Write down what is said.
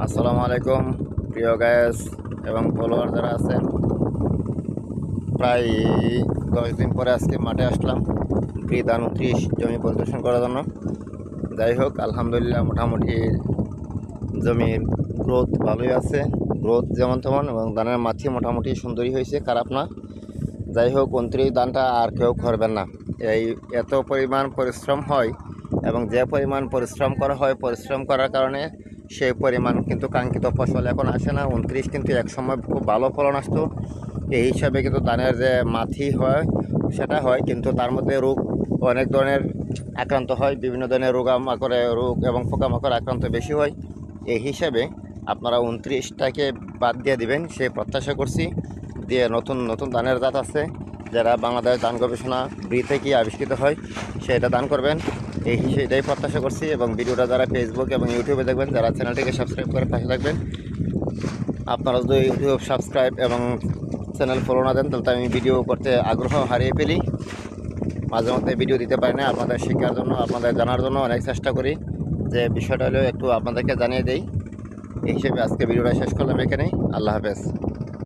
আসসালামু আলাইকুম প্রিয় গায়েস এবং ফলোয়ার যারা আছেন। প্রায় 10 দিন পরে আজকে মাঠে আসলাম ধান 29 জমি পরিদর্শন করার জন্য। যাই হোক, আলহামদুলিল্লাহ মোটামুটি জমির গ্রোথ ভালোই আছে, গ্রোথ যেমন তেমন, এবং ধানের মাছি মোটামুটি সুন্দরই হয়েছে, খারাপ না। যাই হোক, 29 ধানটা আর কেউ করবেন না। এই এত পরিমাণ পরিশ্রম হয় এবং যে পরিমাণ পরিশ্রম করা হয়, পরিশ্রম করার কারণে সেই পরিমাণ কিন্তু কাঙ্ক্ষিত ফসল এখন আসে না। 29 কিন্তু একসময় খুব ভালো ফলন আসতো। এই হিসাবে কিন্তু ধানের যে মাছি হয় সেটা হয়, কিন্তু তার মধ্যে রোগ অনেক ধরনের আক্রান্ত হয়, বিভিন্ন ধরনের রোগ এবং পোকামাকড় আক্রান্ত বেশি হয়। এই হিসাবে আপনারা 29টাকে বাদ দিয়ে দিবেন সেই প্রত্যাশা করছি। দিয়ে নতুন নতুন ধানের জাত আছে, যারা বাংলাদেশ ধান গবেষণা বি থেকে আবিষ্কৃত হয়, সেটা দান করবেন সেটাই প্রত্যাশা করছি। এবং ভিডিওটা যারা ফেসবুক এবং ইউটিউবে দেখবেন, যারা চ্যানেলটিকে সাবস্ক্রাইব করে পাশে থাকবেন। আপনারা যদি ইউটিউব সাবস্ক্রাইব এবং চ্যানেল ফলো না দেন, তাহলে আমি ভিডিও করতে আগ্রহ হারিয়ে ফেলি। মাঝে মধ্যে ভিডিও দিতে পারি না, আপনাদের শেখার জন্য, আপনাদের জানার জন্য অনেক চেষ্টা করি। যে বিষয়টা হলো একটু আপনাদেরকে জানিয়ে দেই। এই হিসেবে আজকে ভিডিওটা শেষ করলাম এখানেই। আল্লাহ হাফেজ।